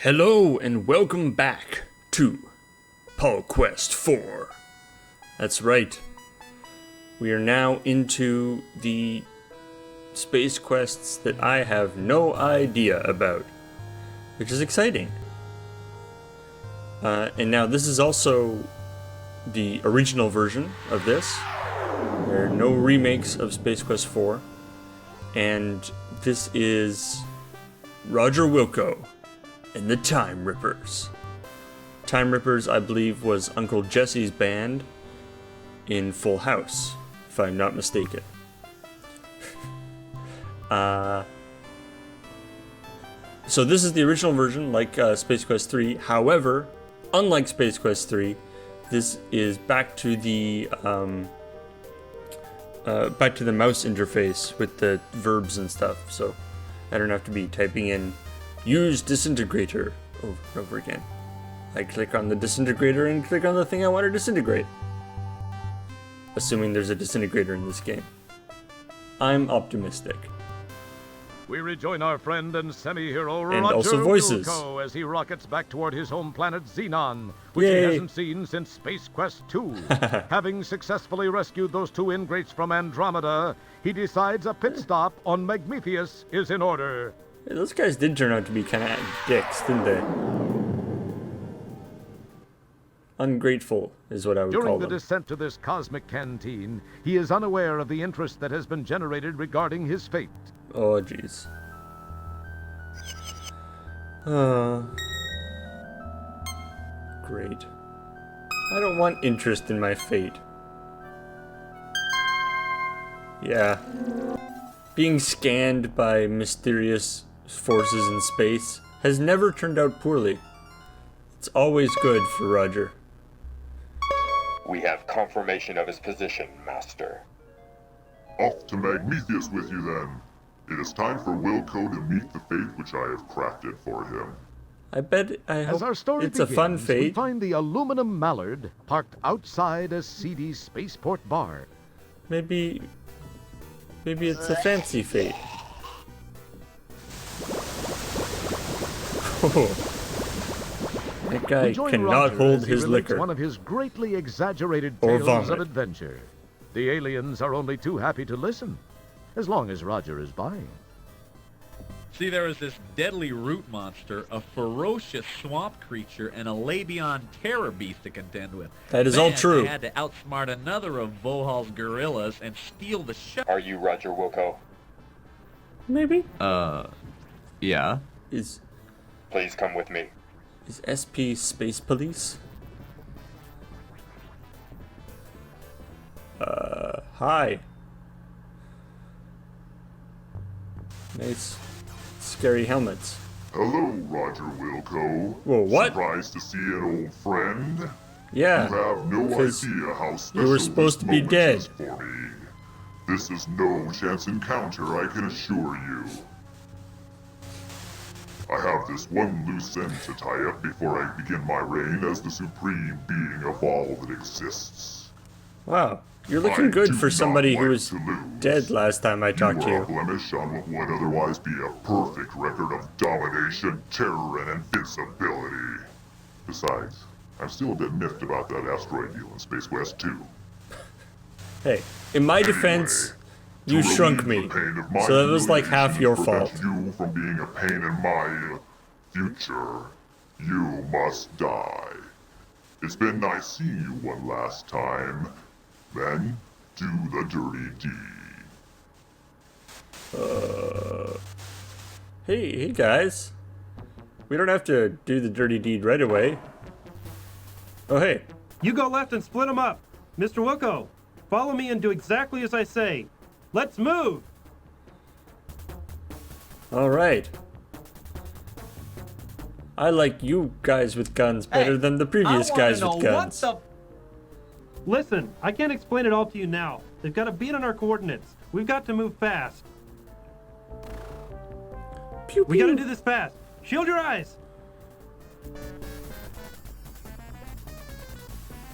Hello and welcome back to Paul Quest 4. That's right. We are now into the space quests that I have no idea about, which is exciting. And now this is also the original version of this. There are no remakes of Space Quest 4. And this is Roger Wilco and the Time Rippers. Time Rippers, I believe, was Uncle Jesse's band in Full House, if I'm not mistaken. So this is the original version, like Space Quest 3. However, unlike Space Quest 3, this is back to the mouse interface with the verbs and stuff. So I don't have to be typing in use disintegrator over and over again. I click on the disintegrator and click on the thing I want to disintegrate. Assuming there's a disintegrator in this game. I'm optimistic. We rejoin our friend and semi-hero And Roger also voices. Wilco as he rockets back toward his home planet Xenon, which Yay. he hasn't seen since Space Quest 2. Having successfully rescued those two ingrates from Andromeda, he decides a pit stop on Magmethius is in order. Hey, those guys did turn out to be kind of dicks, didn't they? Ungrateful is what I would call During the them. descent to this cosmic canteen, he is unaware of the interest that has been generated regarding his fate. Oh, jeez. Great. I don't want interest in my fate. Yeah. Being scanned by mysterious forces in space has never turned out poorly. It's always good for Roger. We have confirmation of his position, Master. Off to Magmethius with you then. It is time for Wilco to meet the fate which I have crafted for him. I As our hope story it's a fun begins, we fate. find the aluminum mallard parked outside a seedy spaceport bar. Maybe it's a fancy fate. Oh, that guy We join cannot Roger hold as he his relates liquor. one of his greatly exaggerated Or tales vomit. of adventure. The aliens are only too happy to listen, as long as Roger is buying. See, there is this deadly root monster, a ferocious swamp creature, and a Labion terror beast to contend with. That is all Then true. I had to outsmart another of Vohal's gorillas and steal the shuttle. Are you Roger Wilco? Maybe Yeah. is Please come with me. SP Space Police? Hi. Nice, scary helmets. Hello, Roger Wilco. Whoa, what? Surprised to see an old friend? Yeah, You have no because idea how you special were supposed this to be moment dead. is for me. This is no chance encounter, I can assure you. I have this one loose end to tie up before I begin my reign as the supreme being of all that exists. Wow, you're looking good do for not somebody who like was to lose. dead last time I talked to You are a you. blemish on what would otherwise be a perfect record of domination, terror, and invincibility. Besides, I'm still a bit miffed about that asteroid deal in Space Quest 2. Hey, in my defense, you To shrunk relieve me, the pain of my so that was like half humiliation your and prevent fault. You from being a pain in my future. You must die. It's been nice seeing you one last time. Then, do the dirty deed. Hey guys. We don't have to do the dirty deed right away. Oh, hey. You go left and split them up. Mr. Wilco, follow me and do exactly as I say. Let's move! Alright. I like you guys with guns better than the previous guys with guns. Listen, I can't explain it all to you now. They've got a beat on our coordinates. We've got to move fast. Pew, We gotta pew. do this fast. Shield your eyes!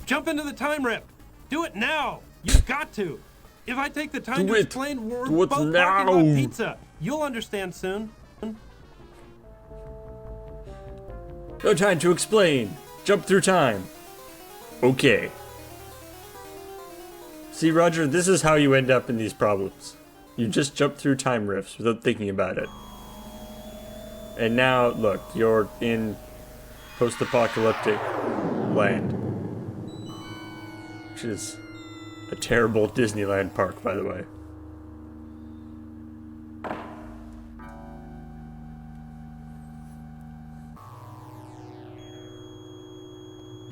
Jump into the time rip! Do it now! You've got to! If I take the time Do to it. explain, we're Do it both now. parking lot pizza. You'll understand soon. No time to explain. Jump through time. Okay. See, Roger, this is how you end up in these problems. You just jump through time rifts without thinking about it. And now, look, you're in post-apocalyptic land. Which is a terrible Disneyland park, by the way.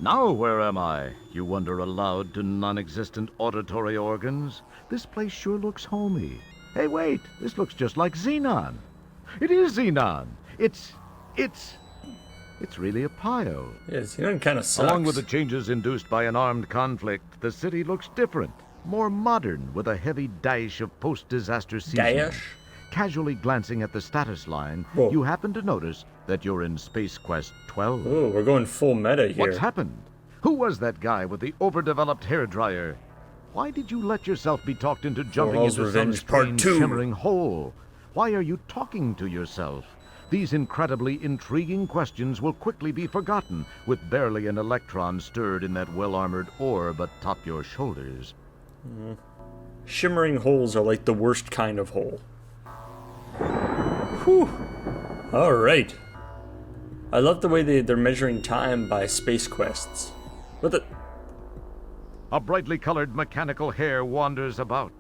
Now where am I? You wonder aloud to non-existent auditory organs. This place sure looks homey. Hey, wait, this looks just like Xenon. It is Xenon. It's really a pio. Yeah, Xenon kind of sucks. Along with the changes induced by an armed conflict, the city looks different, more modern, with a heavy dash of post-disaster seasoning. Dash? Casually glancing at the status line, Whoa. you happen to notice that you're in Space Quest 12. Ooh, we're going full meta here. What's happened? Who was that guy with the overdeveloped hairdryer? Why did you let yourself be talked into jumping Hall's into some Revenge Part strange 2. shimmering hole? Why are you talking to yourself? These incredibly intriguing questions will quickly be forgotten with barely an electron stirred in that well-armored orb atop your shoulders. Shimmering holes are like the worst kind of hole. Whew. Alright. I love the way they're measuring time by space quests. What the... A brightly colored mechanical hair wanders about.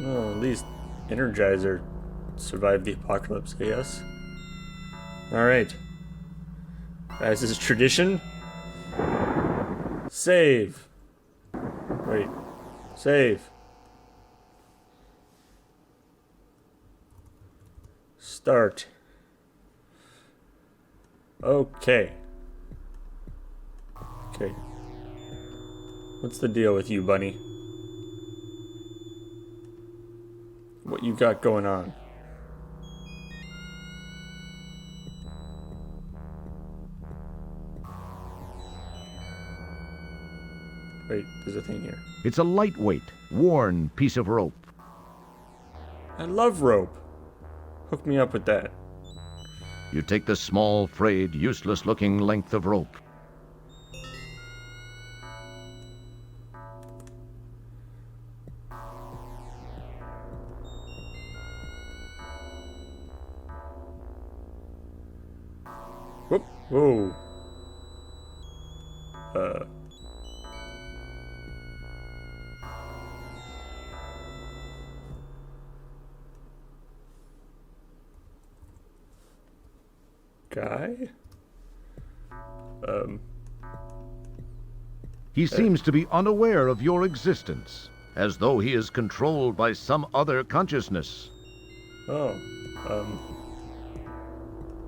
Oh, at least Energizer survived the apocalypse, I guess. Alright. As is tradition. Save. Wait. Save. Start. Okay. Okay. What's the deal with you, bunny? What you got going on? Wait, there's a thing here. It's a lightweight, worn piece of rope. I love rope. Hook me up with that. You take the small, frayed, useless-looking length of rope. Whoop. Whoa. Guy? He seems to be unaware of your existence, as though he is controlled by some other consciousness. Oh,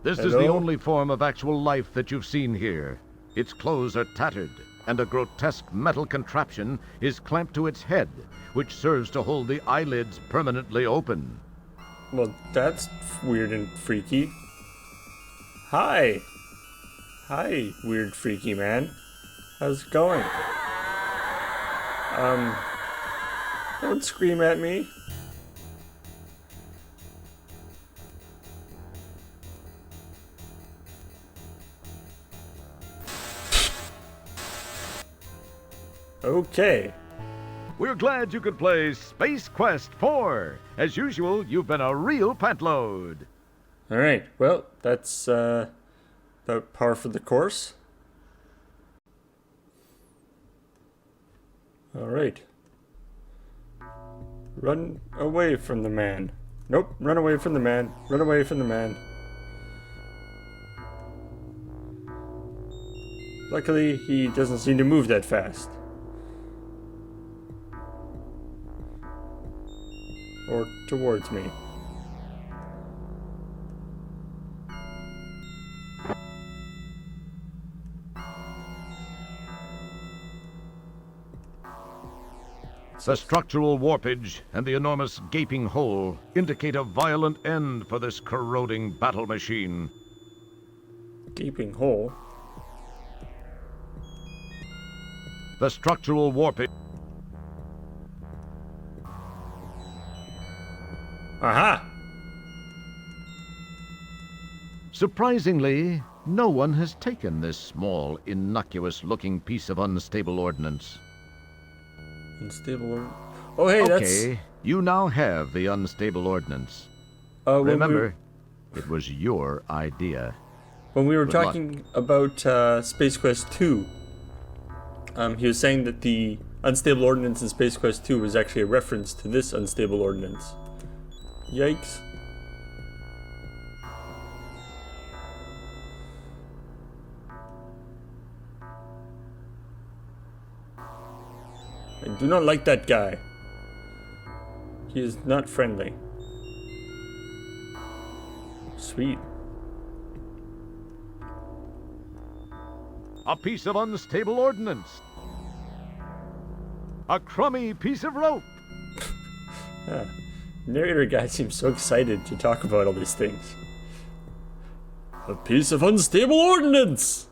This is the Hello? only form of actual life that you've seen here. Its clothes are tattered, and a grotesque metal contraption is clamped to its head, which serves to hold the eyelids permanently open. well, that's weird and freaky. Hi. Hi, weird freaky man. How's it going? Don't scream at me. Okay. We're glad you could play Space Quest 4. As usual, you've been a real pantload. Alright, well, that's about par for the course. Alright. Run away from the man. Nope, run away from the man. Run away from the man. Luckily, he doesn't seem to move that fast. Or towards me. The structural warpage and the enormous gaping hole indicate a violent end for this corroding battle machine. Gaping hole. The structural warpage... Aha! Surprisingly, No one has taken this small, innocuous-looking piece of unstable ordnance. Unstable or... Oh, hey, Okay, you now have the unstable ordnance. that's... Remember, it was your idea. When we were Good luck. talking about Space Quest 2, he was saying that the unstable ordnance in Space Quest 2 was actually a reference to this unstable ordnance. Yikes. I do not like that guy. He is not friendly. Sweet. A piece of unstable ordnance. A crummy piece of rope. Narrator guy seems so excited to talk about all these things. A piece of unstable ordnance!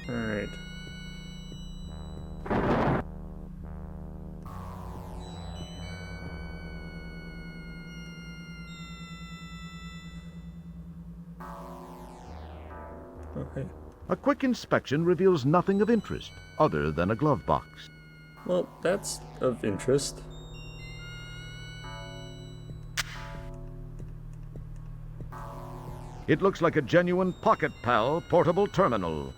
Alright. Okay. A quick inspection reveals nothing of interest, other than a glove box. Well, that's of interest. It looks like a genuine Pocket Pal portable terminal.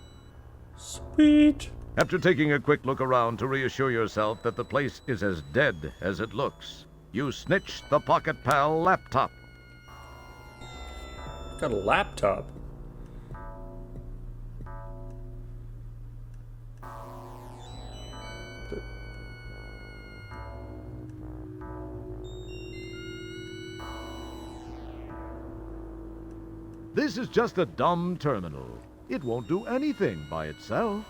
Sweet! After taking a quick look around to reassure yourself that the place is as dead as it looks, you snitch the Pocket Pal laptop. Got a laptop. This is just a dumb terminal. It won't do anything by itself.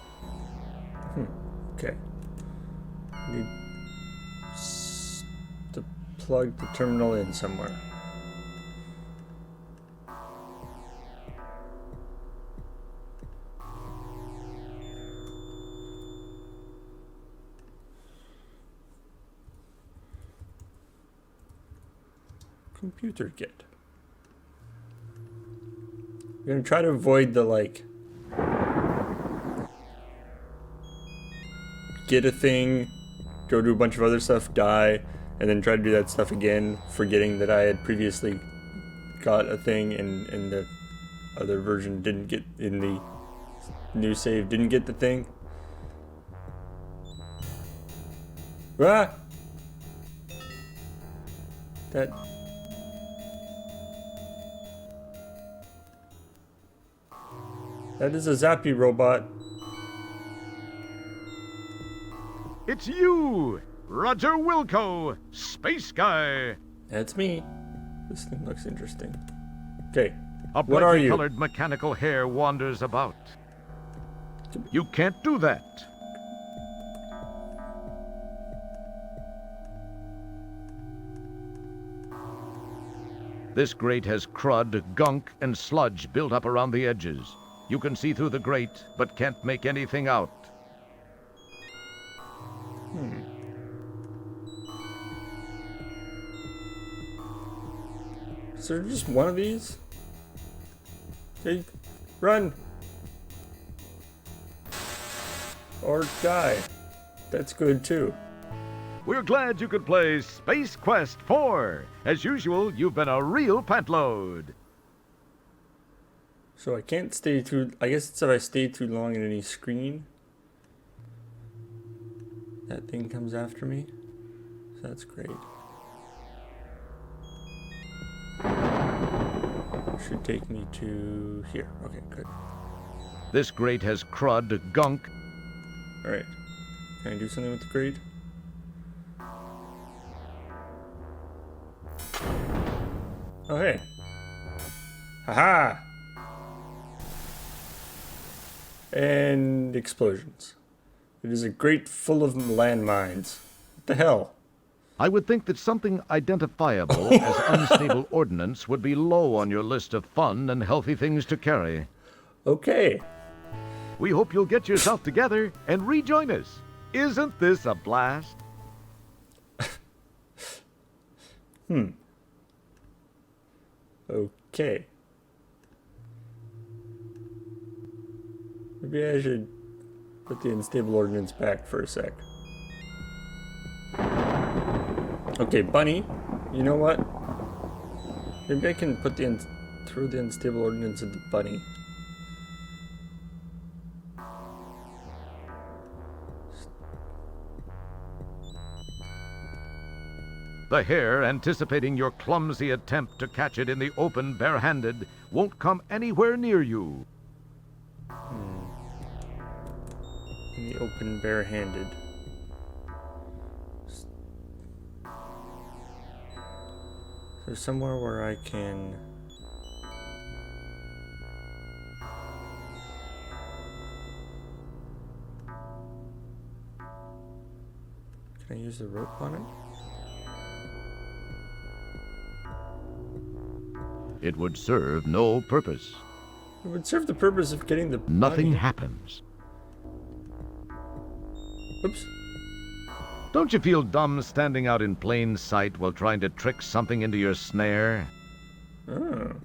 Okay. Need to plug the terminal in somewhere. Computer kit. We're gonna try to avoid the get a thing, go do a bunch of other stuff, die, and then try to do that stuff again, forgetting that I had previously got a thing and the other version didn't get, in the new save didn't get the thing. Ah! That is a Zappy robot. It's you, Roger Wilco, Space Guy. That's me. This thing looks interesting. Okay. A What are you? brightly colored mechanical hair wanders about. You can't do that. This grate has crud, gunk, and sludge built up around the edges. You can see through the grate, but can't make anything out. Is there just one of these? Okay, run! Or die. That's good too. We're glad you could play Space Quest 4. As usual, you've been a real pantload. So I can't stay too... I guess it's if I stay too long in any screen. That thing comes after me. So that's great. Should take me to here. Okay, good. This grate has crud, gunk. Alright. Can I do something with the grate? Oh, hey. Haha! And explosions. It is a grate full of landmines. What the hell? I would think that something identifiable as unstable ordnance would be low on your list of fun and healthy things to carry. Okay. We hope you'll get yourself together and rejoin us. Isn't this a blast? Okay. Maybe I should put the unstable ordnance back for a sec. Okay, Bunny, you know what? Maybe I can put throw the unstable ordnance at the Bunny. The hare, anticipating your clumsy attempt to catch it in the open barehanded, won't come anywhere near you. In the open barehanded. There's somewhere where I can... Can I use the rope on it? It would serve no purpose. It would serve the purpose of getting the Nothing bunny. happens. Oops. Don't you feel dumb standing out in plain sight while trying to trick something into your snare? Oh.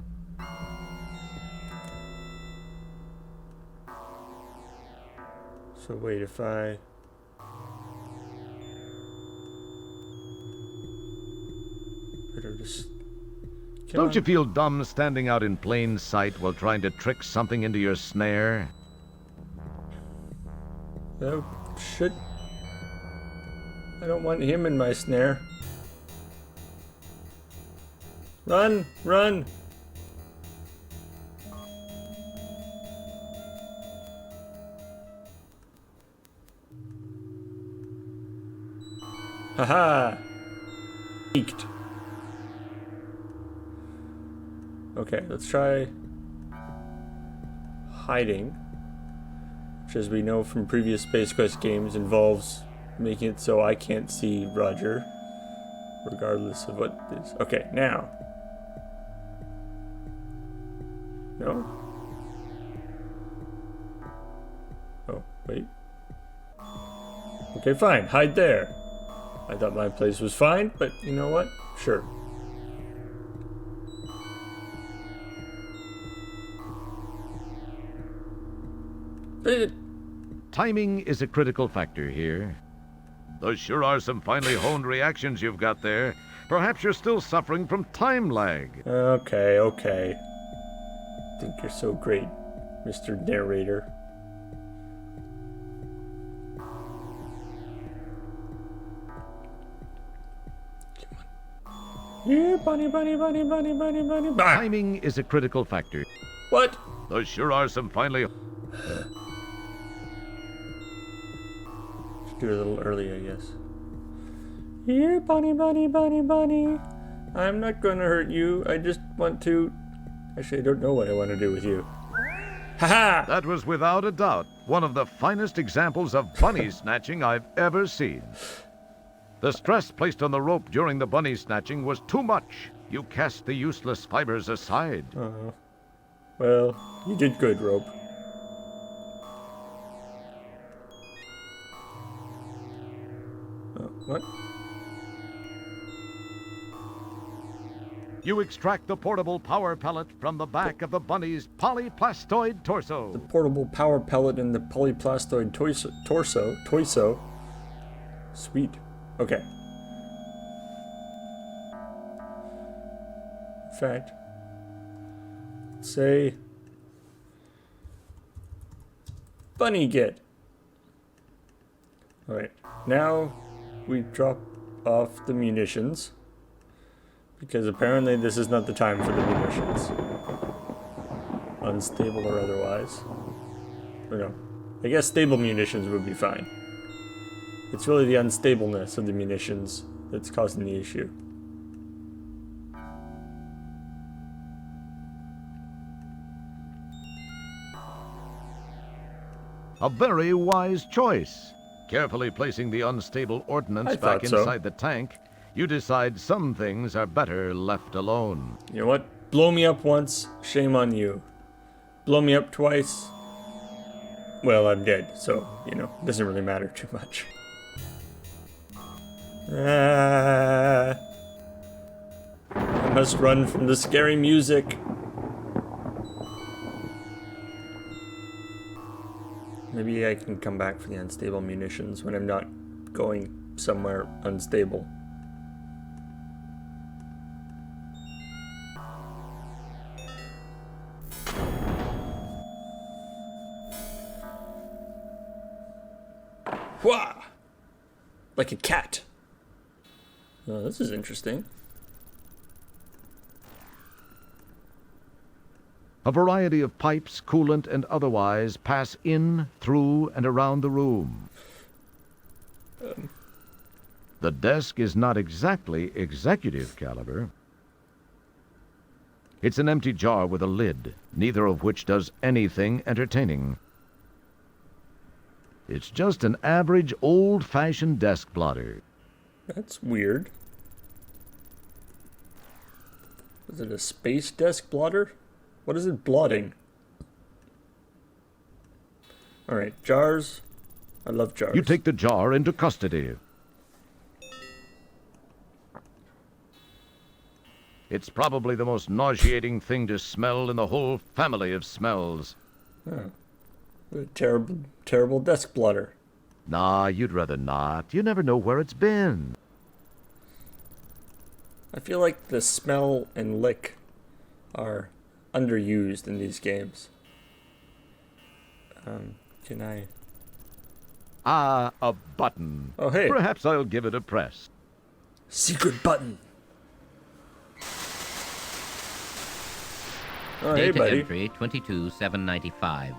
So wait, if I... Better just... Don't you feel dumb standing out in plain sight while trying to trick something into your snare? Oh, shit. I don't want him in my snare. Run! Run! Haha! Peeked. Okay, let's try hiding, which, as we know from previous Space Quest games, involves making it so I can't see Roger, regardless of what it is. Okay, now. No? Oh, wait. Okay, fine. Hide there. I thought my place was fine, but you know what? Sure. Timing is a critical factor here. Those sure are some finely honed reactions you've got there. Perhaps you're still suffering from time lag. Okay, okay. Think you're so great, Mr. Narrator. Come on. Yeah, bunny, bunny, bunny, bunny, bunny, bunny. Bah! Timing is a critical factor. What? Those sure are some finely... Should do it a little early, I guess. Here, bunny, bunny, bunny, bunny. I'm not gonna hurt you. I just want to... Actually, I don't know what I want to do with you. Haha! That was without a doubt one of the finest examples of bunny snatching I've ever seen. The stress placed on the rope during the bunny snatching was too much. You cast the useless fibers aside. Uh-oh. Well, you did good, rope. Oh, what? You extract the portable power pellet from the back of the bunny's polyplastoid torso. The portable power pellet in the polyplastoid torso. Sweet. Okay. In fact, say bunny get. Alright, now we drop off the munitions, because apparently this is not the time for the munitions. Unstable or otherwise. Or no, I guess stable munitions would be fine. It's really the unstableness of the munitions that's causing the issue. A very wise choice. Carefully placing the unstable ordnance back inside the tank, you decide some things are better left alone. You know what? Blow me up once, shame on you. Blow me up twice, Well, I'm dead, so, you know, it doesn't really matter too much. I must run from the scary music. Maybe I can come back for the unstable munitions when I'm not going somewhere unstable. Wah! Like a cat. Oh, this is interesting. A variety of pipes, coolant, and otherwise pass in, through, and around the room. The desk is not exactly executive caliber. It's an empty jar with a lid, neither of which does anything entertaining. It's just an average, old-fashioned desk blotter. That's weird. Is it a space desk blotter? What is it blotting? Alright, jars. I love jars. You take the jar into custody. It's probably the most nauseating thing to smell in the whole family of smells. Oh. What a terrible, terrible desk blotter. Nah, you'd rather not. You never know where it's been. I feel like the smell and lick are underused in these games. Can I... Ah, a button. Oh, hey. Perhaps I'll give it a press. Secret button. Oh, hey, Data buddy. entry 22795.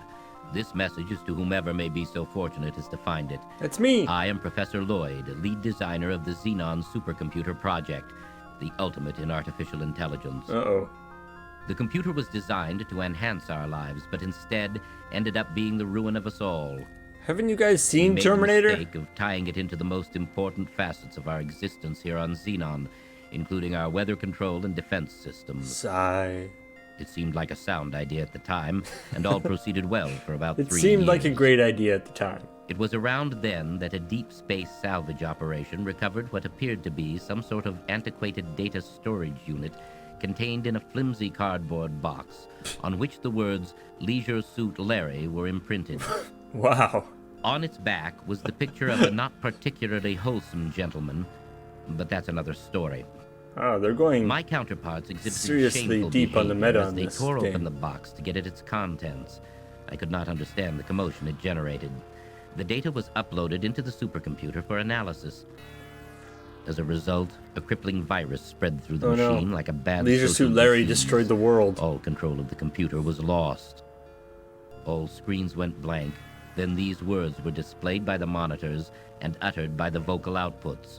This message is to whomever may be so fortunate as to find it. That's me. I am Professor Lloyd, lead designer of the Xenon supercomputer project, the ultimate in artificial intelligence. Uh-oh. The computer was designed to enhance our lives, but instead ended up being the ruin of us all. Haven't you guys We seen made Terminator? the mistake of tying it into the most important facets of our existence here on Xenon, including our weather control and defense systems. Sigh. It seemed like a sound idea at the time, and all proceeded well for about 3 It years. seemed like a great idea at the time. It was around then that a deep space salvage operation recovered what appeared to be some sort of antiquated data storage unit contained in a flimsy cardboard box, on which the words Leisure Suit Larry were imprinted. Wow. On its back was the picture of a not particularly wholesome gentleman, but that's another story. Oh, they're going... My counterparts exhibited seriously shameful deep on the behavior meta as on they this tore game. open the box to get at its contents. I could not understand the commotion it generated. The data was uploaded into the supercomputer for analysis. As a result, a crippling virus spread through the Oh, no. machine like a bad Leisure social Suit Larry disease. destroyed the world. All control of the computer was lost. All screens went blank. Then these words were displayed by the monitors and uttered by the vocal outputs.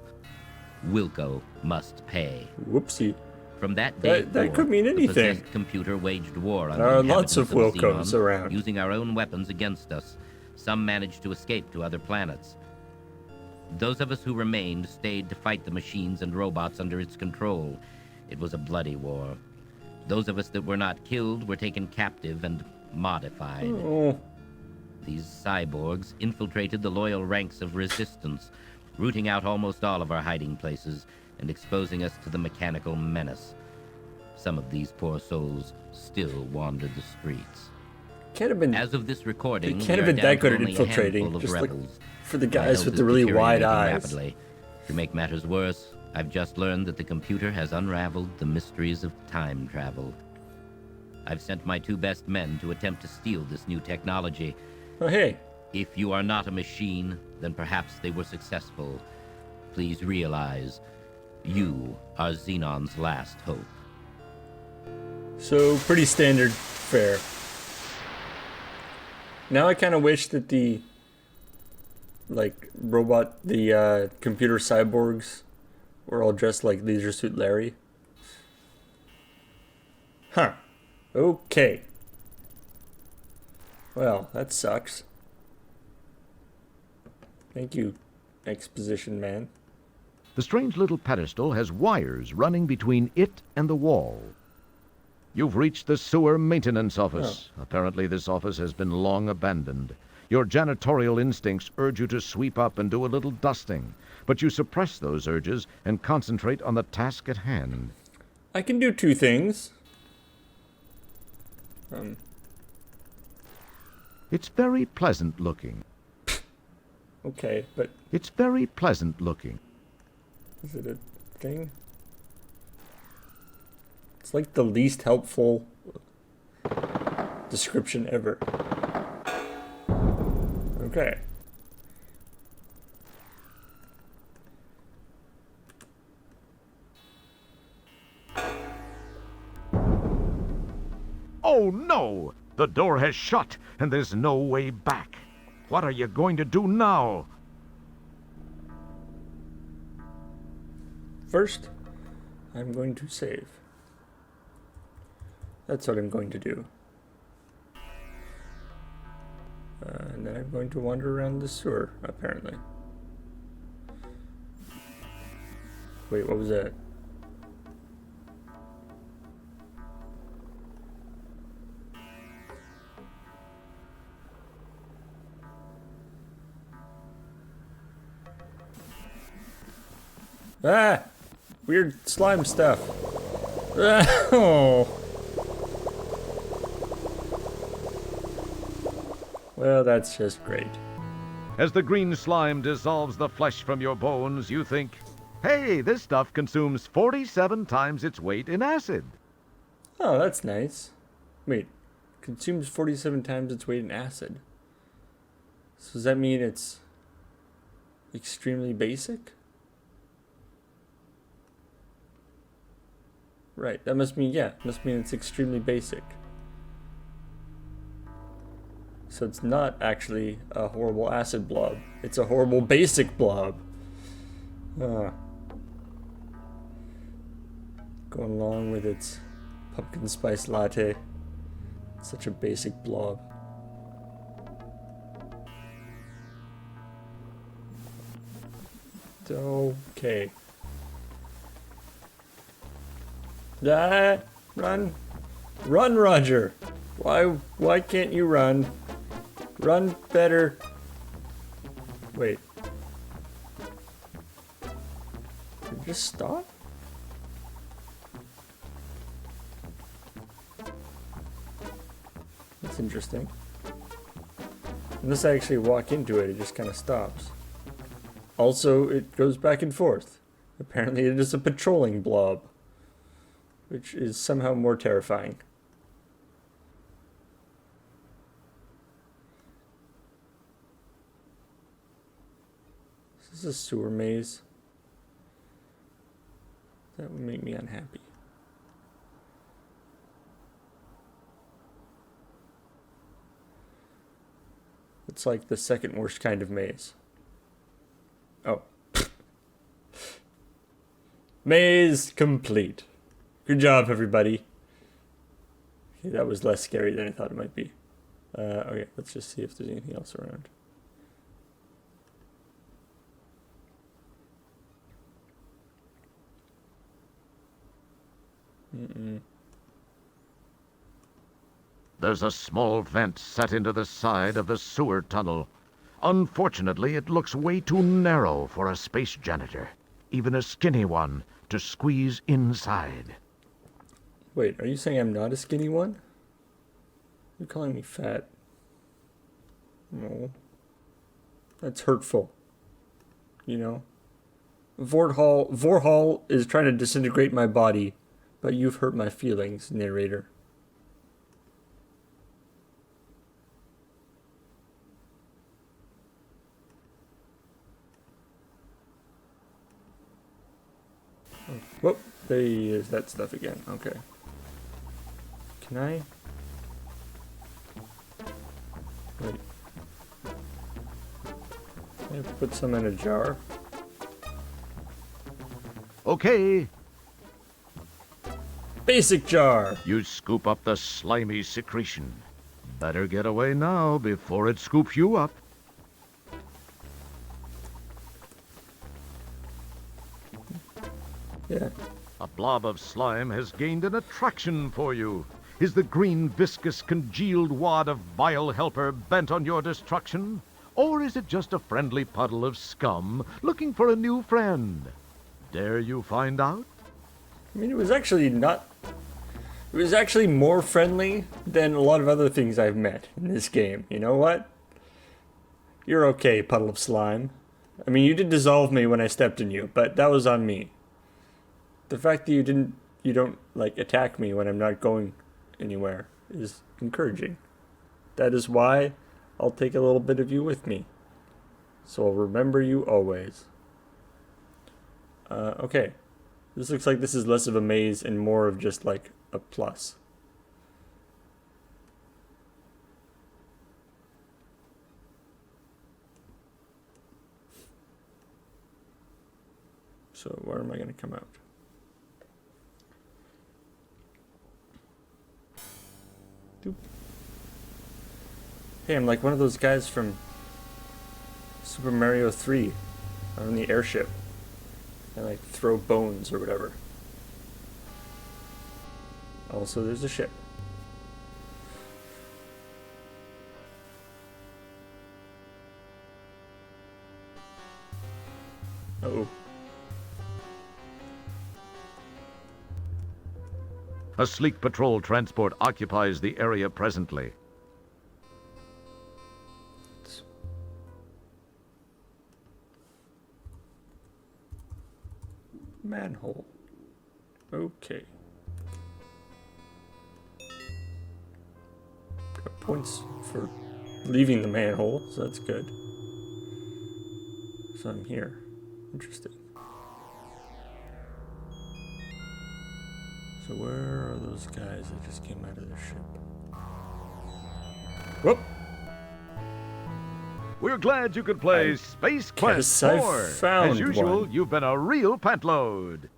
Wilco must pay. Whoopsie. From that day That forward, could mean the anything. possessed computer waged war on There the are lots of inhabitants Wilcos Xenon, around. using our own weapons against us. Some managed to escape to other planets. Those of us who remained stayed to fight the machines and robots under its control. It was a bloody war. Those of us that were not killed were taken captive and modified. Oh. These cyborgs infiltrated the loyal ranks of resistance, rooting out almost all of our hiding places and exposing us to the mechanical menace. Some of these poor souls still wander the streets. Can't have been... As of this recording, They can't we have are been down that to good at only a infiltrating, handful of just like rebels. for the My guys health with is the really wide deteriorating eyes. rapidly. To make matters worse, I've just learned that the computer has unraveled the mysteries of time travel. I've sent my 2 best men to attempt to steal this new technology. Oh, hey. If you are not a machine, then perhaps they were successful. Please realize, you are Xenon's last hope. So, pretty standard fare. Now I kind of wish that the, like, computer cyborgs were all dressed like Leisure Suit Larry. Huh. Okay. Well, that sucks. Thank you, exposition man. The strange little pedestal has wires running between it and the wall. You've reached the sewer maintenance office. Apparently this office has been long abandoned. Your janitorial instincts urge you to sweep up and do a little dusting, but you suppress those urges and concentrate on the task at hand. I can do two things. It's very pleasant looking. Okay, but It's very pleasant looking. is it a thing? It's like the least helpful description ever. Okay. Oh no! The door has shut, and there's no way back. What are you going to do now? First, I'm going to save. That's what I'm going to do. And then I'm going to wander around the sewer, apparently. Wait, what was that? Ah! Weird slime stuff. Ah, oh. Well, that's just great. As the green slime dissolves the flesh from your bones, you think, hey, this stuff consumes 47 times its weight in acid. Oh, that's nice. Wait, consumes 47 times its weight in acid. So does that mean it's extremely basic? Right, that must mean, yeah, must mean it's extremely basic. So it's not actually a horrible acid blob. It's a horrible basic blob. Going along with its pumpkin spice latte. Such a basic blob. Okay. Ah, run. Run, Roger. Why can't you run? Run better. Wait. Did it just stop? That's interesting. Unless I actually walk into it, it just kind of stops. Also, it goes back and forth. Apparently it is a patrolling blob, which is somehow more terrifying. Is this a sewer maze? That would make me unhappy. It's like the second worst kind of maze. Oh. Maze complete. Good job, everybody. Okay, that was less scary than I thought it might be. Okay, let's just see if there's anything else around. There's a small vent set into the side of the sewer tunnel. Unfortunately, it looks way too narrow for a space janitor, even a skinny one, to squeeze inside. Wait, are you saying I'm not a skinny one? You're calling me fat. No. That's hurtful. You know? Vorhal is trying to disintegrate my body, but you've hurt my feelings, narrator. Oh, whoop, there is that stuff again. Okay. Can I? Wait. Can I put some in a jar? Okay, Basic jar! you scoop up the slimy secretion. Better get away now before it scoops you up. Yeah. A blob of slime has gained an attraction for you. Is the green, viscous, congealed wad of vile helper bent on your destruction? Or is it just a friendly puddle of scum looking for a new friend? Dare you find out? I mean, it was actually not... It was actually more friendly than a lot of other things I've met in this game. You know what? You're okay, puddle of slime. I mean, you did dissolve me when I stepped in you, but that was on me. The fact that you don't, like, attack me when I'm not going anywhere is encouraging. That is why I'll take a little bit of you with me. So I'll remember you always. Okay. This looks like this is less of a maze and more of just, like, a plus. So where am I going to come out? Doop. Hey, I'm like one of those guys from Super Mario 3. I'm in the airship. I like throw bones or whatever. Also, there's a ship. Uh-oh. A sleek patrol transport occupies the area presently. Manhole. Okay. Got points for leaving the manhole, so that's good. So I'm here. Interesting. So where are those guys that just came out of their ship? Whoop! We're glad you could play Space Quest guess I 4. found As usual, one. you've been a real pantload.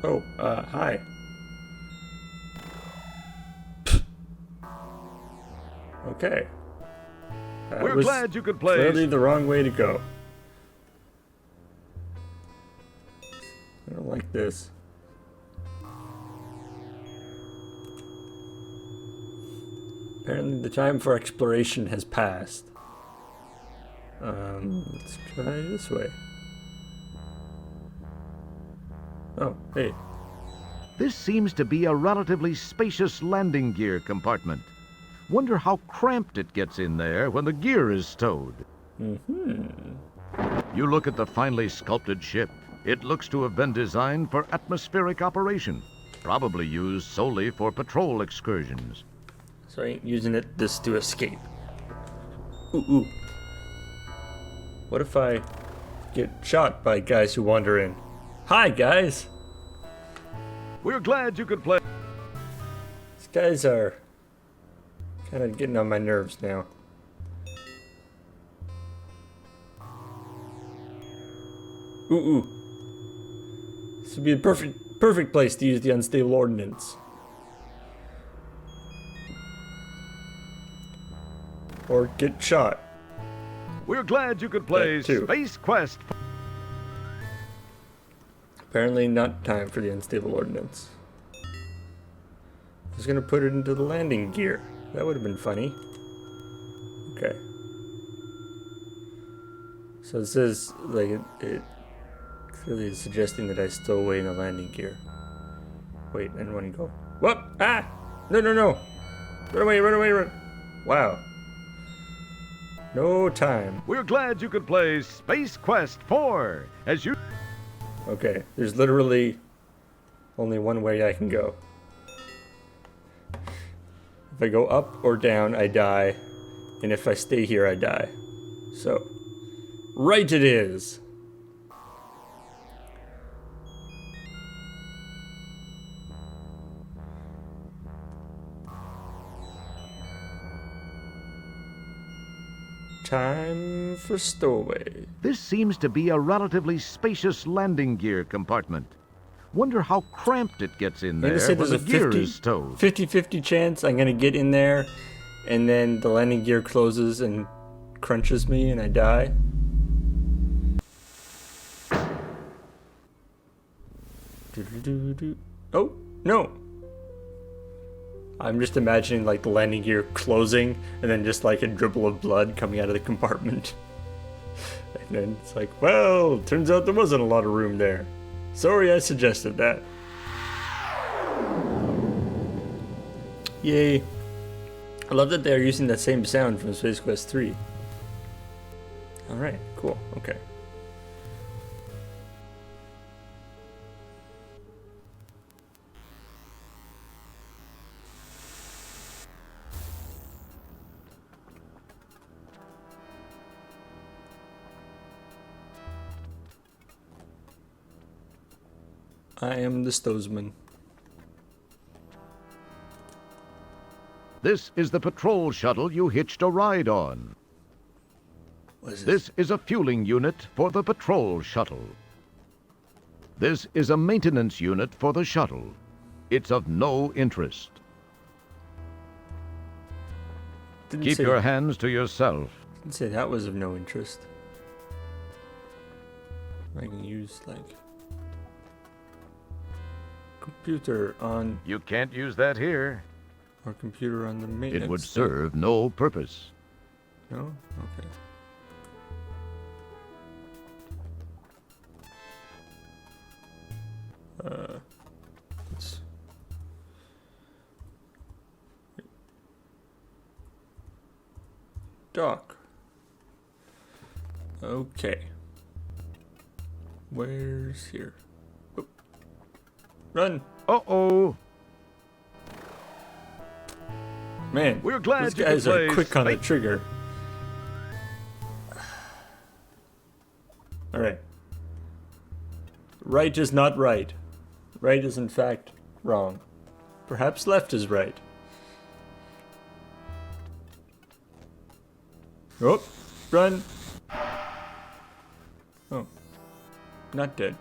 Oh, hi. Okay. That We're was glad you could play. clearly the wrong way to go. I don't like this. Apparently the time for exploration has passed. Let's try this way. Oh, hey. This seems to be a relatively spacious landing gear compartment. Wonder how cramped it gets in there when the gear is stowed. You look at the finely sculpted ship. It looks to have been designed for atmospheric operation, probably used solely for patrol excursions. So I ain't using this to escape. Ooh. What if I get shot by guys who wander in? Hi, guys! We're glad you could play. These guys are kind of getting on my nerves now. Ooh. This would be the perfect place to use the unstable ordnance. Or get shot. We're glad you could play That too. Space Quest. Apparently not time for the unstable ordnance. I was gonna put it into the landing gear. That would have been funny. Okay. So it says, like, it clearly is suggesting that I stow away in the landing gear. Wait, I don't want to go. Whoop! Ah! No! Run away! Wow. No time. We're glad you could play Space Quest 4 as you. Okay, there's literally only one way I can go. If I go up or down, I die. And if I stay here, I die. So, right it is. Time for stowaway. This seems to be a relatively spacious landing gear compartment. Wonder how cramped it gets in I'm there gonna say when there's the a gear is stowed. 50-50 chance I'm gonna get in there, and then the landing gear closes and crunches me, and I die. Oh, no! I'm just imagining like the landing gear closing and then just like a dribble of blood coming out of the compartment. And then it's like, well, turns out there wasn't a lot of room there. Sorry I suggested that. Yay. I love that they're using that same sound from Space Quest 3. Alright, cool, okay. I am the Stowsman. This is the patrol shuttle you hitched a ride on. What is This is a fueling unit for the patrol shuttle. This is a maintenance unit for the shuttle. It's of no interest. Didn't Keep say, your hands to yourself. Didn't say that was of no interest. I can use like computer on You can't use that here. or computer on the maintenance. It would thing. serve no purpose. No? Okay. Let's... Dock. Okay. Where's here? Oh. Run! Uh-oh. Man, We're glad those you guys could are play quick on the Space- trigger. Alright. Right is not right. Right is in fact wrong. Perhaps left is right. Oh, run! Oh, not dead.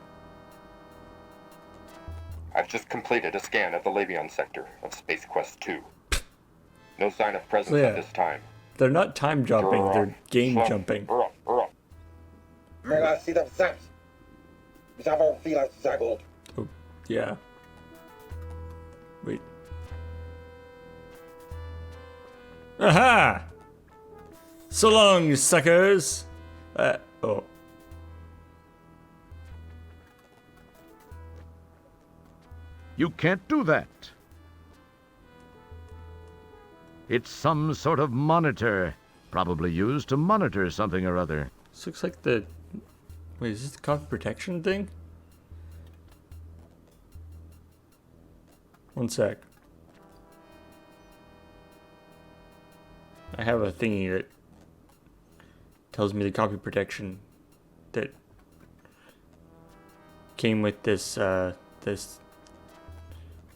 I've just completed a scan of the Labion sector of Space Quest 2. No sign of presence Yeah. at this time. They're not time jumping, they're game jumping. Oh, yeah. Wait. Aha! So long, suckers! Oh. You can't do that. It's some sort of monitor, probably used to monitor something or other. This looks like the... Wait, is this the copy protection thing? One sec. I have a thingy that tells me the copy protection that came with this, this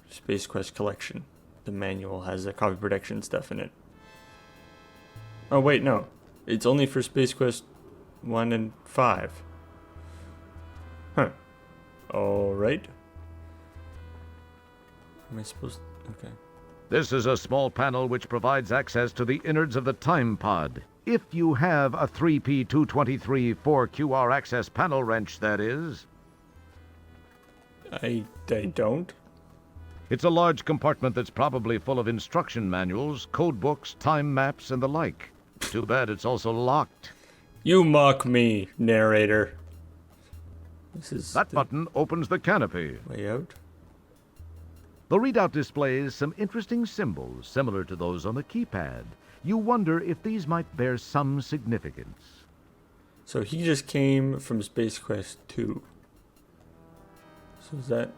Space Quest collection. The manual has the copy protection stuff in it. Oh wait, no. It's only for Space Quest 1 and 5. Huh. Alright. Am I supposed to... Okay. This is a small panel which provides access to the innards of the time pod. If you have a 3P223 4QR access panel wrench, that is. I don't? It's a large compartment that's probably full of instruction manuals, code books, time maps, and the like. Too bad it's also locked. You mock me, narrator. This is That the button opens the canopy. way out. The readout displays some interesting symbols similar to those on the keypad. You wonder if these might bear some significance. So he just came from Space Quest 2. So is that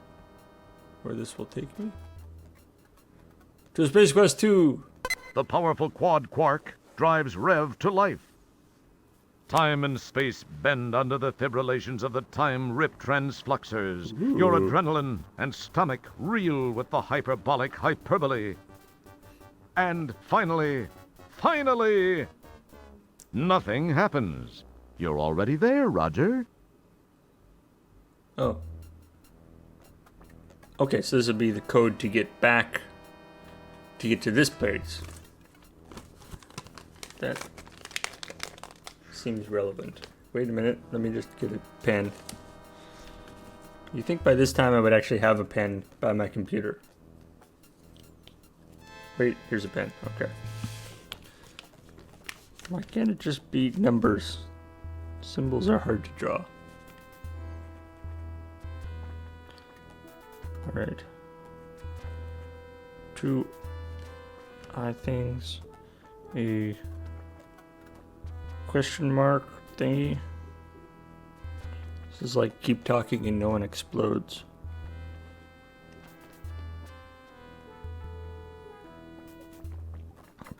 where this will take me? To Space Quest 2! The powerful quad quark drives Rev to life. Time and space bend under the fibrillations of the time-rip transfluxers. Your adrenaline and stomach reel with the hyperbolic hyperbole. And finally, Nothing happens. You're already there, Roger. Oh. Okay, so this would be the code to get back, to get to this place. That seems relevant. Wait a minute, let me just get a pen. You think by this time I would actually have a pen by my computer? Wait, here's a pen, okay. Why can't it just be numbers? Symbols are hard to draw. Alright. 2 eye things. A question mark thingy. This is like keep talking and no one explodes.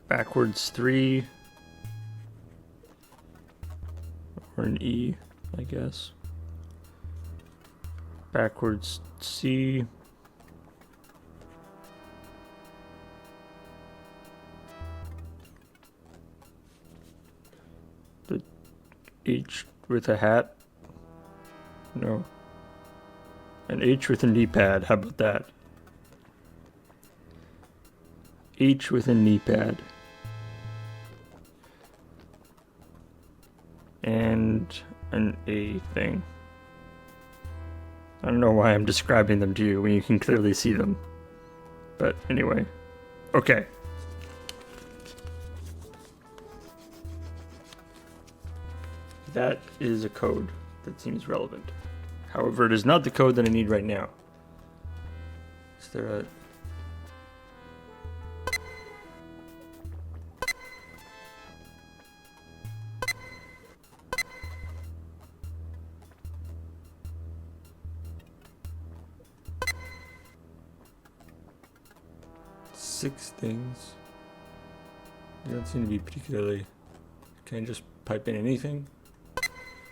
Backwards 3. Or an E, I guess. Backwards C. The H with a hat. No. An H with a knee pad. How about that? H with a knee pad. And an A thing. I don't know why I'm describing them to you when you can clearly see them. But anyway. Okay. That is a code that seems relevant. However, it is not the code that I need right now. Is there a... Six things. They don't seem to be particularly... Can I just pipe in anything?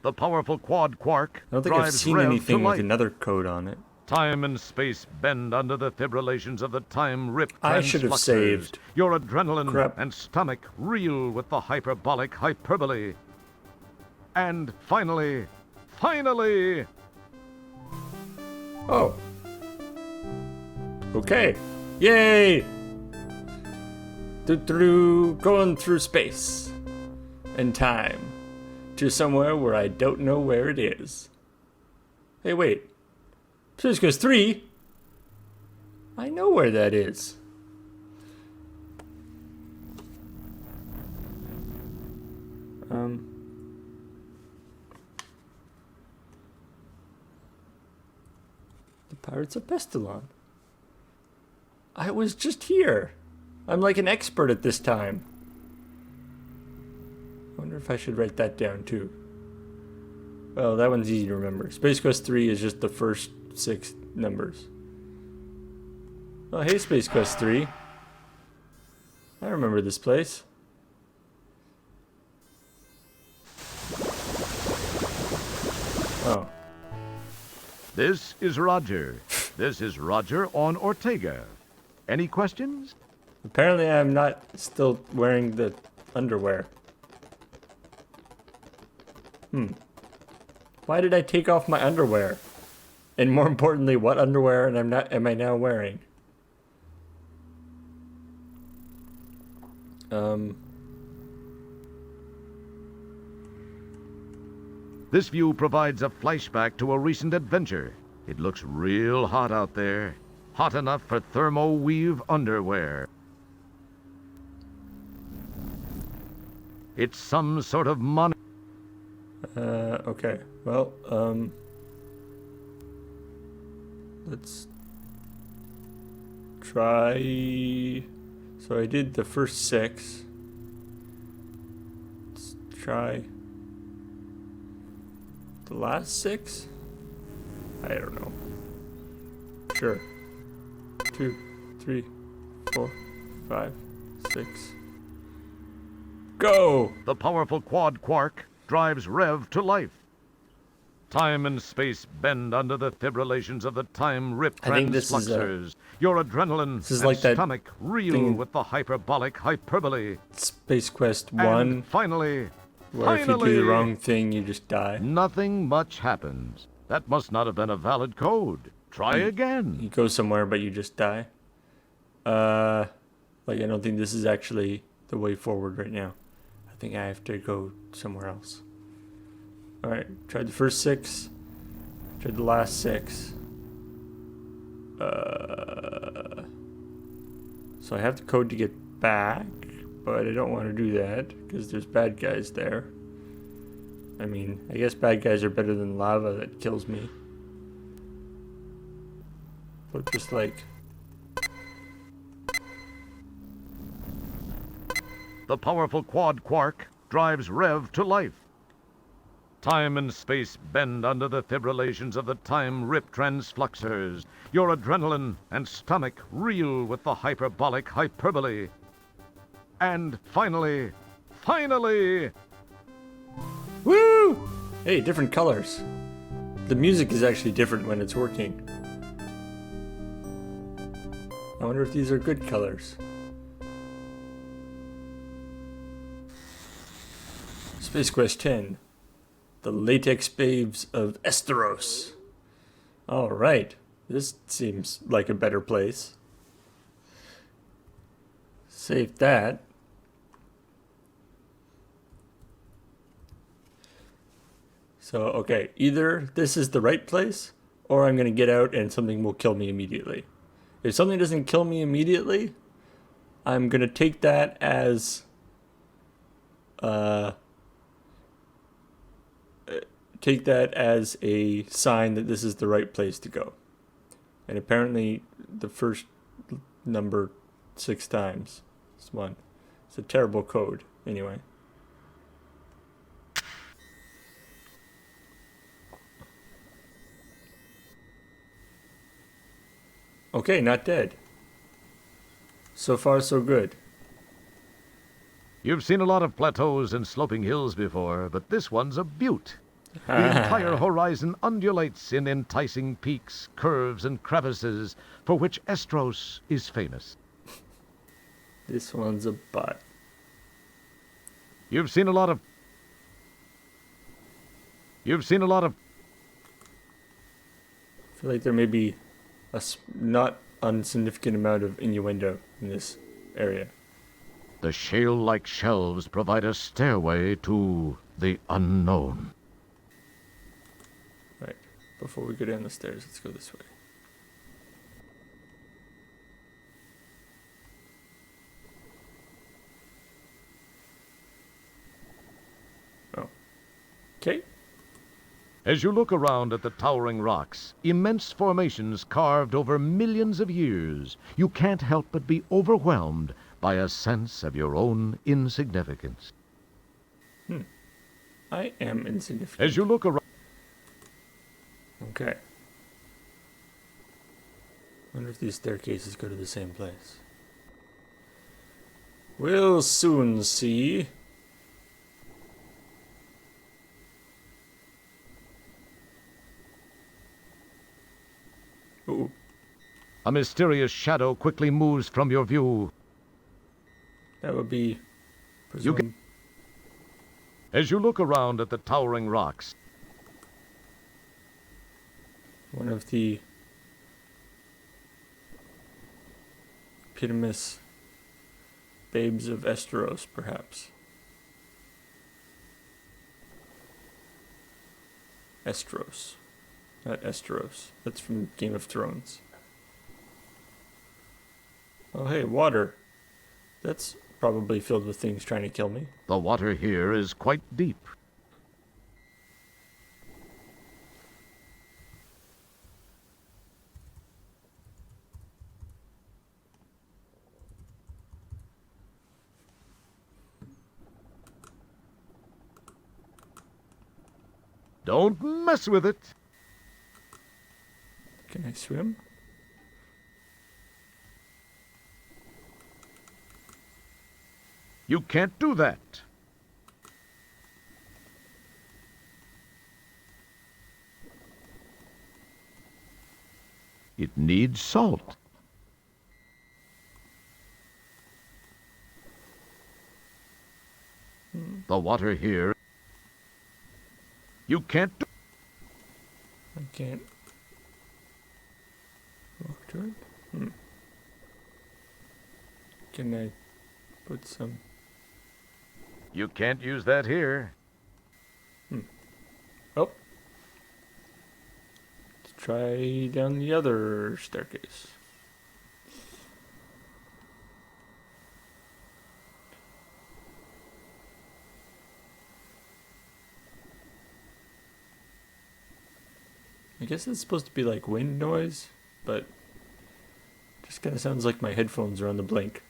The powerful quad quark I don't think I've drives seen Rev to anything with life. another code on it. Time and space bend under the fibrillations of the time-rip I should have transfluxers. saved. Your adrenaline Crap. and stomach reel with the hyperbolic hyperbole. And finally... Oh. Okay. Yay! Going through space and time to somewhere where I don't know where it is. Hey, wait. Space Quest 3? I know where that is. The Pirates of Pestilon. I was just here. I'm like an expert at this time. I wonder if I should write that down too. Well, that one's easy to remember. Space Quest 3 is just the first 6 numbers. Oh, hey, Space Quest 3. I remember this place. Oh. This is Roger. This is Roger on Ortega. Any questions? Apparently I'm not still wearing the underwear. Why did I take off my underwear? And more importantly, what underwear am I now wearing? This view provides a flashback to a recent adventure. It looks real hot out there. Hot enough for thermo-weave underwear. It's some sort of Okay. Well, let's try... So I did the first 6. Let's try the last 6? I don't know. Sure. 2, 3, 4, 5, 6. Go! The powerful quad quark drives Rev to life. Time and space bend under the fibrillations of the time-rip I think this is transfluxers. Your adrenaline This is and like that stomach reel thing- with the hyperbolic hyperbole. Space Quest 1. And finally... Where if you do the Finally! wrong thing, you just die. Nothing much happens. That must not have been a valid code. Try You again. go somewhere, but you just die. Like, I don't think this is actually the way forward right now. I think I have to go somewhere else. Alright, tried the first 6. Tried the last 6. So I have the code to get back, but I don't want to do that because there's bad guys there. I mean, I guess bad guys are better than lava that kills me. But just like... The powerful quad quark drives Rev to life. Time and space bend under the fibrillations of the time-rip transfluxers. Your adrenaline and stomach reel with the hyperbolic hyperbole. And finally... Woo! Hey, different colors. The music is actually different when it's working. I wonder if these are good colors. Space Quest 10. The Latex Babes of Estros. Alright. This seems like a better place. Save that. So, okay. Either this is the right place, or I'm going to get out and something will kill me immediately. If something doesn't kill me immediately, I'm going to take that as... take that as a sign that this is the right place to go. And apparently the first number 6 times is 1. It's a terrible code, anyway. Okay, not dead. So far, so good. You've seen a lot of plateaus and sloping hills before, but this one's a butte. The entire horizon undulates in enticing peaks, curves, and crevices for which Estros is famous. This one's a butt. You've seen a lot of... I feel like there may be a not insignificant amount of innuendo in this area. The shale-like shelves provide a stairway to the unknown. Right. Before we go down the stairs, let's go this way. Oh. Okay. As you look around at the towering rocks, immense formations carved over millions of years, you can't help but be overwhelmed by a sense of your own insignificance. I am insignificant. As you look around... Okay. Wonder if these staircases go to the same place. We'll soon see. Ooh. A mysterious shadow quickly moves from your view. That would be... You can... As you look around at the towering rocks, one of the Epitomis Babes of Estros, perhaps. Estros. Not Esteros. That's from Game of Thrones. Oh, hey, water. That's probably filled with things trying to kill me. the water here is quite deep. Don't mess with it. Can I swim? You can't do that. It needs salt. The water here You can't do... I can't walk to it. Can I put some... You can't use that here. Oh. Let's try down the other staircase. I guess it's supposed to be like wind noise, but just kind of sounds like my headphones are on the blink.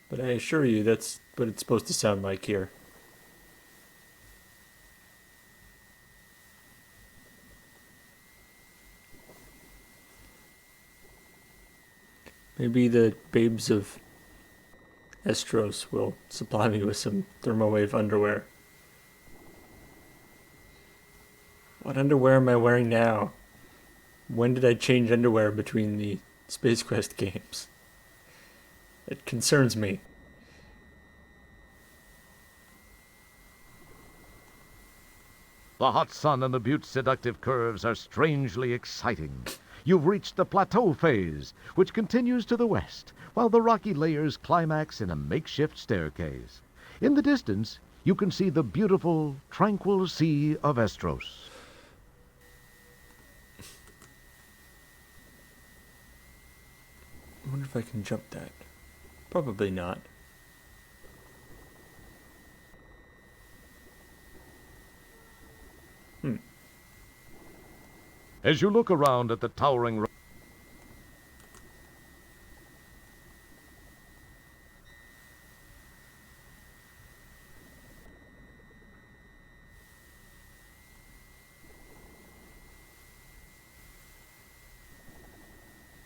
But I assure you that's what it's supposed to sound like here. Maybe the Babes of Estros will supply me with some thermowave underwear. What underwear am I wearing now? When did I change underwear between the Space Quest games? It concerns me. The hot sun and the butte's seductive curves are strangely exciting. You've reached the plateau phase, which continues to the west, while the rocky layers climax in a makeshift staircase. In the distance, you can see the beautiful, tranquil sea of Estros. I wonder if I can jump that. Probably not. As you look around at the towering...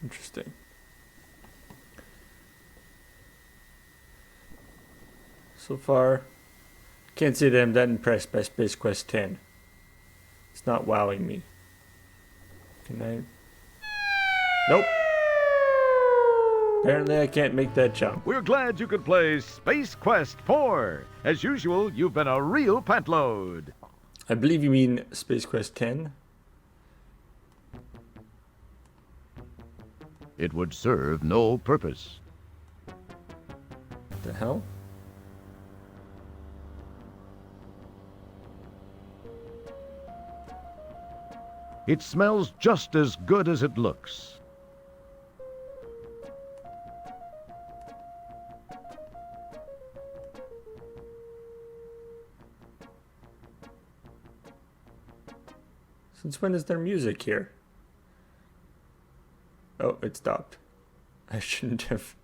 Interesting. So far, can't say that I'm that impressed by Space Quest 10. It's not wowing me. Can I? Nope. Apparently I can't make that jump. We're glad you could play Space Quest 4. As usual, you've been a real pantload. I believe you mean Space Quest 10. It would serve no purpose. What the hell? It smells just as good as it looks. Since when is there music here? Oh, it stopped. I shouldn't have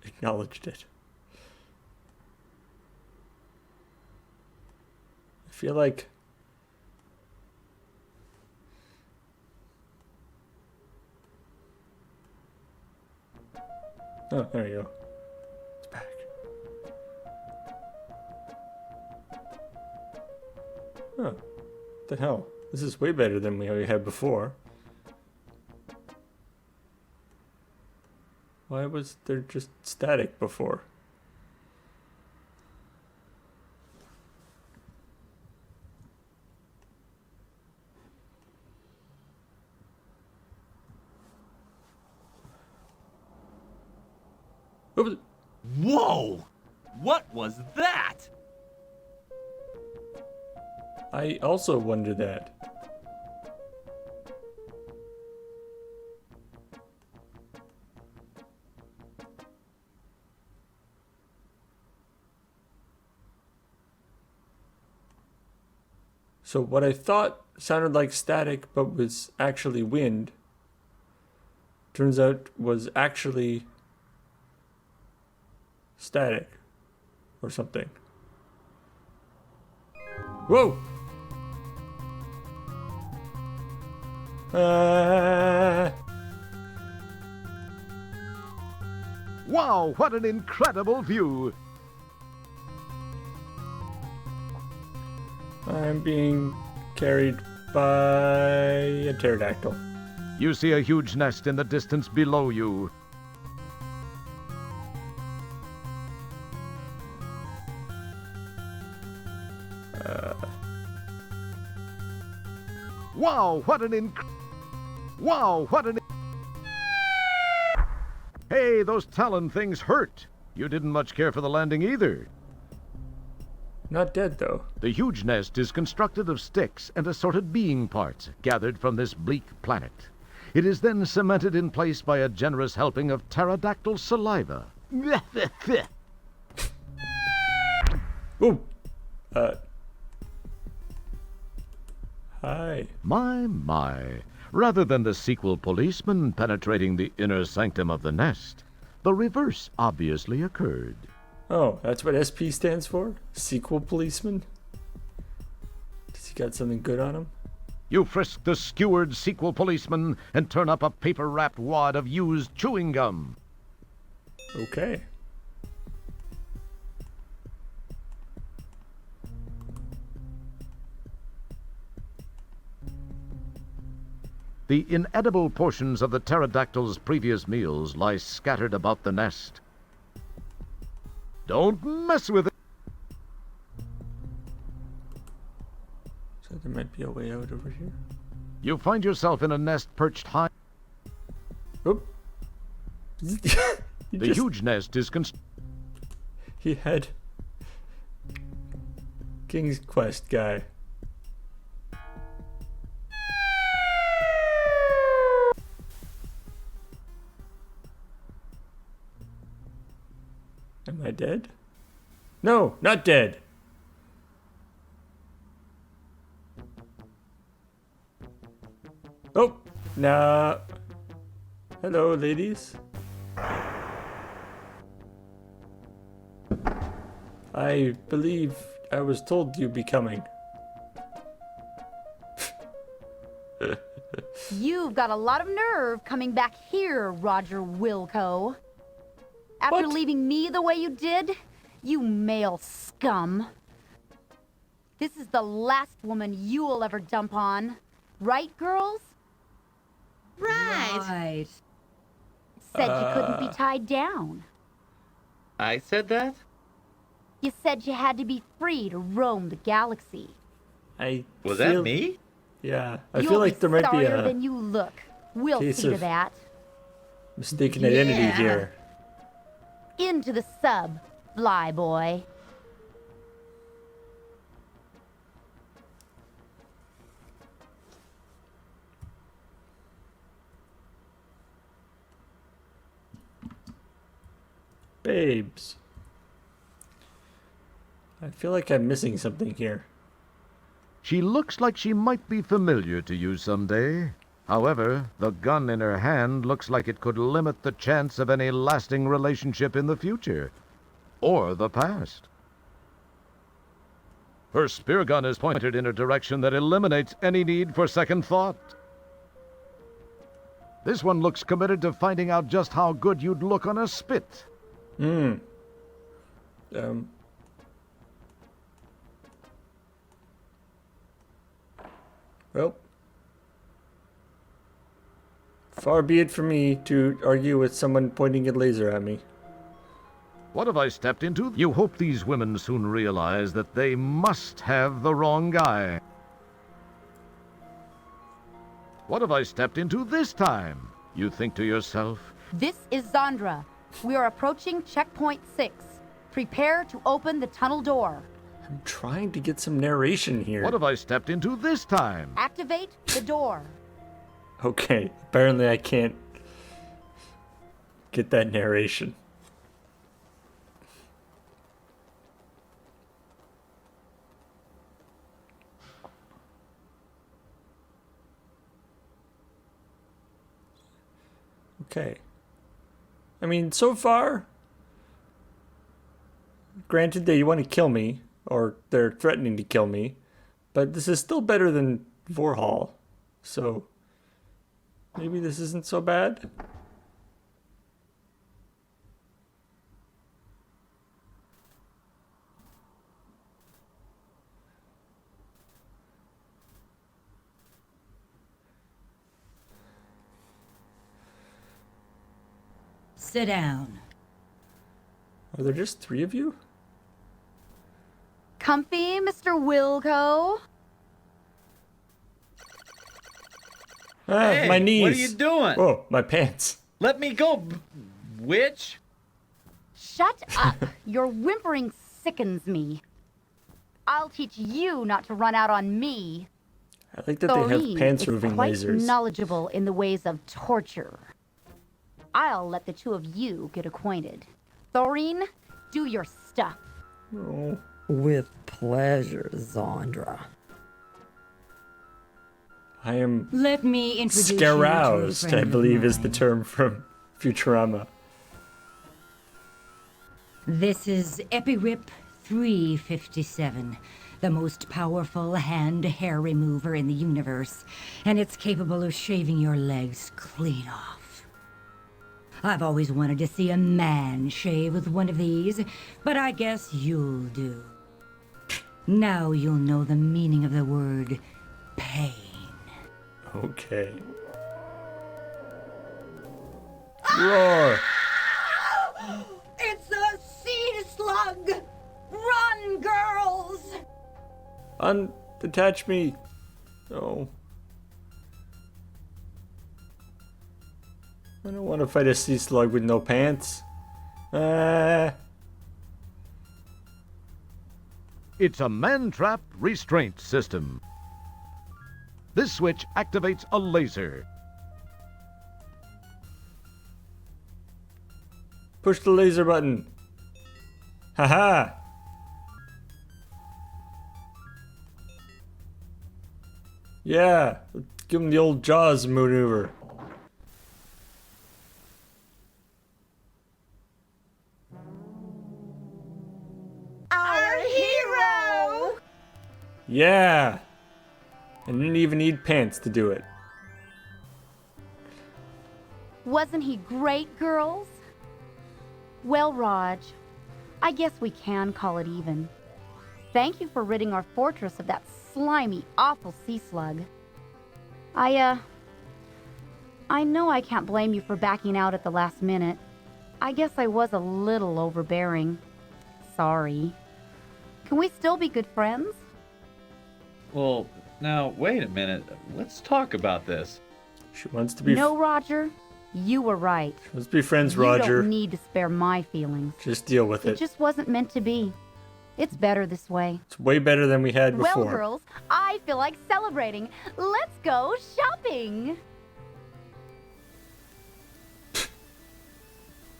acknowledged it. I feel like... Oh, there you go. It's back. Oh, what the hell? This is way better than we had before. Why was there just static before? Oops. Whoa! What was that? I also wonder that. So what I thought sounded like static but was actually wind, turns out was actually static or something. Whoa! Wow, what an incredible view! I'm being carried by a pterodactyl. You see a huge nest in the distance below you. Wow, what an... Hey, those Talon things hurt. You didn't much care for the landing either. Not dead, though. The huge nest is constructed of sticks and assorted being parts gathered from this bleak planet. It is then cemented in place by a generous helping of pterodactyl saliva. Ooh. Hi. My. Rather than the sequel policeman penetrating the inner sanctum of the nest, the reverse obviously occurred. Oh, that's what SP stands for? Sequel policeman? Does he got something good on him? You frisk the skewered sequel policeman and turn up a paper-wrapped wad of used chewing gum. Okay. The inedible portions of the pterodactyl's previous meals lie scattered about the nest. Don't mess with it. So there might be a way out over here. You find yourself in a nest perched high. Oop. The huge nest is He had King's Quest guy. Am I dead? No, not dead. Oh, nah. Hello, ladies. I believe I was told you'd be coming. You've got a lot of nerve coming back here, Roger Wilco. After What? leaving me the way you did, you male scum. This is the last woman you'll ever dump on. Right, girls? Right. Said you couldn't be tied down. I said that? You said you had to be free to roam the galaxy. Was that me? Yeah, I You'll feel like there might be sorrier a than you look. We'll case see to of- that. mistaken identity Yeah. here. Into the sub, fly boy. Babes. I feel like I'm missing something here. She looks like she might be familiar to you someday. However, the gun in her hand looks like it could limit the chance of any lasting relationship in the future. Or the past. Her spear gun is pointed in a direction that eliminates any need for second thought. This one looks committed to finding out just how good you'd look on a spit. Well, far be it from me to argue with someone pointing a laser at me. What have I stepped into? You hope these women soon realize that they must have the wrong guy. What have I stepped into this time? You think to yourself, This is Zandra. We are approaching checkpoint 6. Prepare to open the tunnel door. I'm trying to get some narration here. what have I stepped into this time? Activate the door. Okay, apparently I can't get that narration. Okay. I mean, so far, granted they want to kill me, or they're threatening to kill me, but this is still better than Vorhal, so maybe this isn't so bad. Sit down. Are there just 3 of you? Comfy, Mr. Wilco? Hey, my knees. what are you doing? Oh, my pants. Let me go, witch. Shut up. Your whimpering sickens me. I'll teach you not to run out on me. I like that they have Thoreen pants-removing is quite lasers. knowledgeable in the ways of torture. I'll let the two of you get acquainted. Thoreen, do your stuff. Oh. With pleasure, Zandra. I am Let me introduce you to a scaroused, friend I of believe is the mine. term from Futurama. This is Ep01 357, the most powerful hand-hair remover in the universe, and it's capable of shaving your legs clean off. I've always wanted to see a man shave with one of these, but I guess you'll do. Now you'll know the meaning of the word pain. Okay. Roar! It's a sea slug! Run, girls! Unattach me! No. I don't want to fight a sea slug with no pants. It's a man-trap restraint system. This switch activates a laser. Push the laser button. Haha! Yeah, give him the old Jaws maneuver. Our hero! Yeah! I didn't even need pants to do it. Wasn't he great, girls? Well, Raj, I guess we can call it even. Thank you for ridding our fortress of that slimy, awful sea slug. I know I can't blame you for backing out at the last minute. I guess I was a little overbearing. Sorry. Can we still be good friends? Well, now, wait a minute. Let's talk about this. She wants to be. No, Roger. You were right. Let's be friends, You Roger. don't need to spare my feelings. Just deal with It it. just wasn't meant to be. It's better this way. It's way better than we had before. Well, girls, I feel like celebrating. Let's go shopping.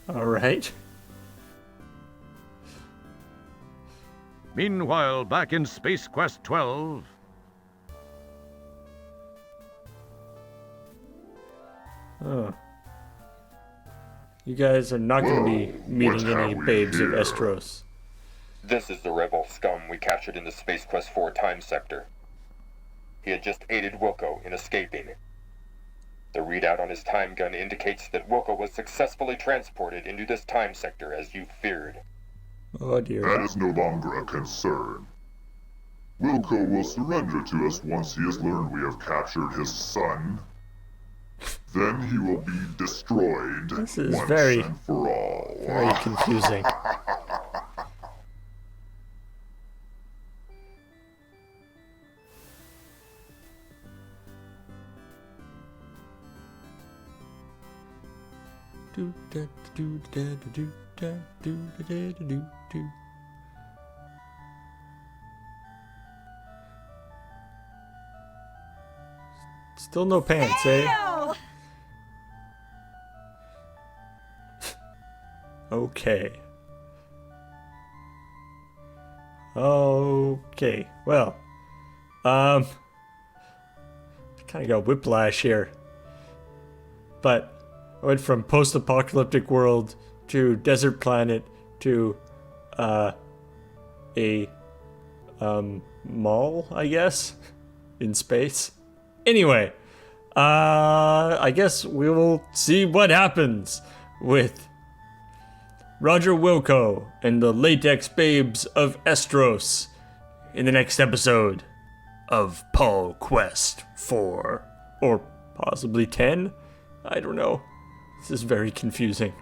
All right. Meanwhile, back in Space Quest 12... Oh. You guys are not going to be meeting what any have we babes of here? Estros. This is the rebel scum we captured in the Space Quest 4 time sector. He had just aided Wilco in escaping. The readout on his time gun indicates that Wilco was successfully transported into this time sector as you feared. Oh dear. That is no longer a concern. Wilco will surrender to us once he has learned we have captured his son. Then he will be destroyed This is once very, and for all. very confusing. Do da do da do da do da da do do. Still no pants, eh? Okay. Okay. Well, kind of got whiplash here. But I went from post-apocalyptic world to desert planet to a mall, I guess, in space. Anyway, I guess we will see what happens with Roger Wilco and the Latex Babes of Estros in the next episode of Paul Quest 4. Or possibly 10? I don't know. This is very confusing.